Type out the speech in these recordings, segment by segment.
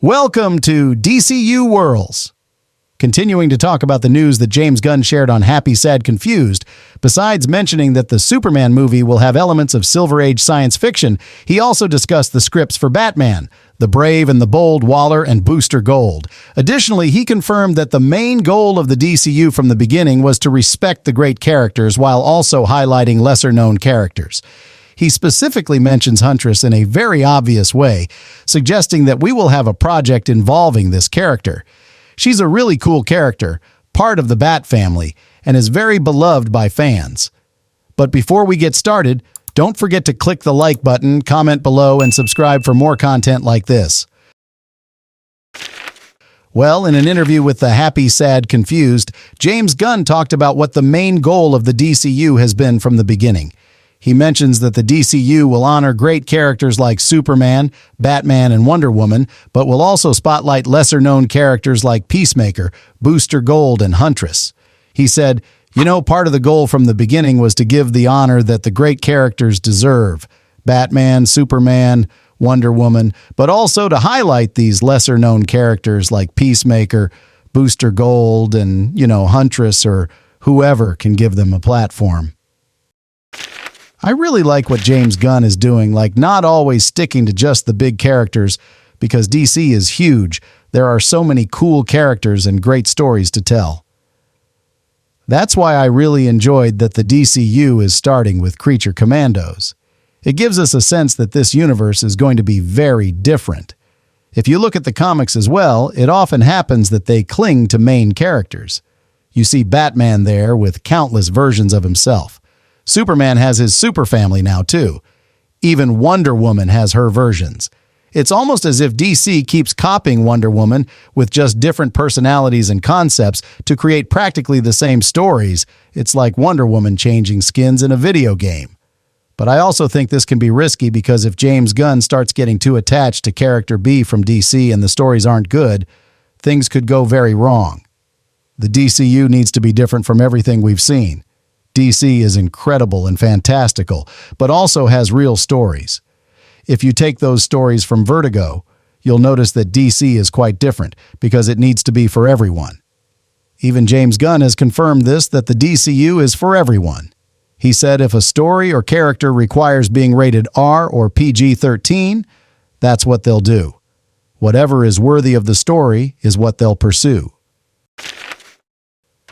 Welcome to DCU Worlds. Continuing to talk about the news that James Gunn shared on Happy, Sad, Confused, besides mentioning that the Superman movie will have elements of Silver Age science fiction, he also discussed the scripts for Batman, The Brave and the Bold, Waller, and Booster Gold. Additionally, he confirmed that the main goal of the DCU from the beginning was to respect the great characters while also highlighting lesser-known characters. He specifically mentions Huntress in a very obvious way, suggesting that we will have a project involving this character. She's a really cool character, part of the Bat family, and is very beloved by fans. But before we get started, don't forget to click the like button, comment below, and subscribe for more content like this. Well, in an interview with the Happy, Sad, Confused, James Gunn talked about what the main goal of the DCU has been from the beginning. He mentions that the DCU will honor great characters like Superman, Batman, and Wonder Woman, but will also spotlight lesser-known characters like Peacemaker, Booster Gold, and Huntress. He said, part of the goal from the beginning was to give the honor that the great characters deserve. Batman, Superman, Wonder Woman, but also to highlight these lesser-known characters like Peacemaker, Booster Gold, and, Huntress, or whoever can give them a platform. I really like what James Gunn is doing, not always sticking to just the big characters, because DC is huge. There are so many cool characters and great stories to tell. That's why I really enjoyed that the DCU is starting with Creature Commandos. It gives us a sense that this universe is going to be very different. If you look at the comics as well, it often happens that they cling to main characters. You see Batman there with countless versions of himself. Superman has his super family now, too. Even Wonder Woman has her versions. It's almost as if DC keeps copying Wonder Woman with just different personalities and concepts to create practically the same stories. It's like Wonder Woman changing skins in a video game. But I also think this can be risky because if James Gunn starts getting too attached to character B from DC and the stories aren't good, things could go very wrong. The DCU needs to be different from everything we've seen. DC is incredible and fantastical, but also has real stories. If you take those stories from Vertigo, you'll notice that DC is quite different because it needs to be for everyone. Even James Gunn has confirmed this, that the DCU is for everyone. He said if a story or character requires being rated R or PG-13, that's what they'll do. Whatever is worthy of the story is what they'll pursue.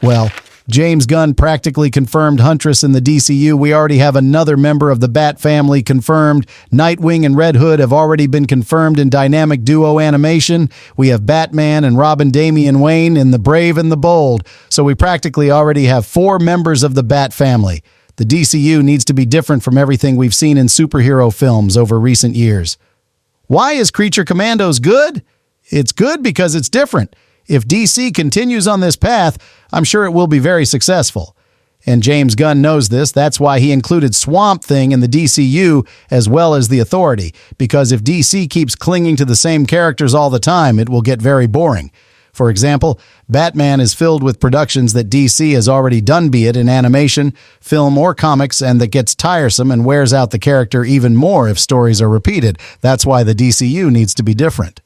Well, James Gunn practically confirmed Huntress in the DCU. We already have another member of the Bat family confirmed. Nightwing and Red Hood have already been confirmed in dynamic duo animation. We have Batman and Robin Damian Wayne in The Brave and the Bold. So we practically already have 4 members of the Bat family. The DCU needs to be different from everything we've seen in superhero films over recent years. Why is Creature Commandos good? It's good because it's different. If DC continues on this path, I'm sure it will be very successful. And James Gunn knows this. That's why he included Swamp Thing in the DCU as well as the Authority, because if DC keeps clinging to the same characters all the time, it will get very boring. For example, Batman is filled with productions that DC has already done, be it in animation, film, or comics, and that gets tiresome and wears out the character even more if stories are repeated. That's why the DCU needs to be different.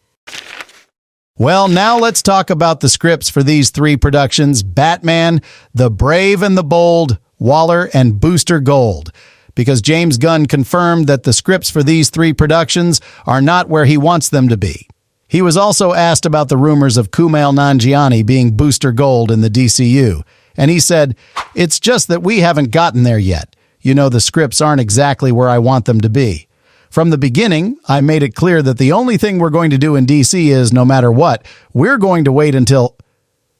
Well, now let's talk about the scripts for these 3 productions, Batman, The Brave and the Bold, Waller, and Booster Gold, because James Gunn confirmed that the scripts for these 3 productions are not where he wants them to be. He was also asked about the rumors of Kumail Nanjiani being Booster Gold in the DCU, and he said, "It's just that we haven't gotten there yet. The scripts aren't exactly where I want them to be. From the beginning, I made it clear that the only thing we're going to do in DC is, no matter what, we're going to wait until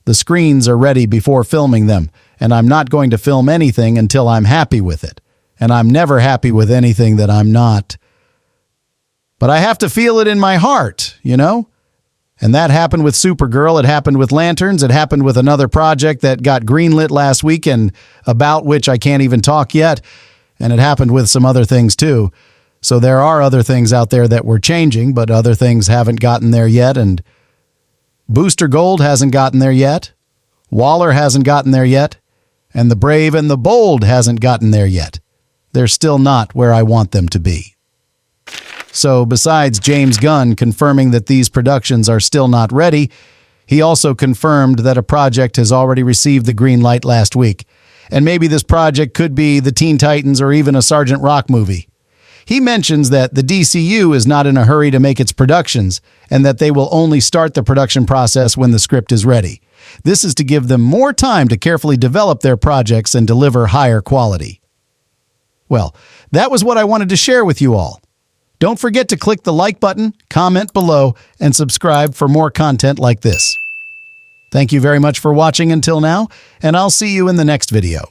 the screens are ready before filming them, and I'm not going to film anything until I'm happy with it. And I'm never happy with anything that I'm not. But I have to feel it in my heart, And that happened with Supergirl, it happened with Lanterns, it happened with another project that got greenlit last week and about which I can't even talk yet, and it happened with some other things too. So there are other things out there that we're changing, but other things haven't gotten there yet, and Booster Gold hasn't gotten there yet, Waller hasn't gotten there yet, and The Brave and the Bold hasn't gotten there yet. They're still not where I want them to be. So besides James Gunn confirming that these productions are still not ready, he also confirmed that a project has already received the green light last week. And maybe this project could be the Teen Titans or even a Sergeant Rock movie. He mentions that the DCU is not in a hurry to make its productions, and that they will only start the production process when the script is ready. This is to give them more time to carefully develop their projects and deliver higher quality. Well, that was what I wanted to share with you all. Don't forget to click the like button, comment below, and subscribe for more content like this. Thank you very much for watching until now, and I'll see you in the next video.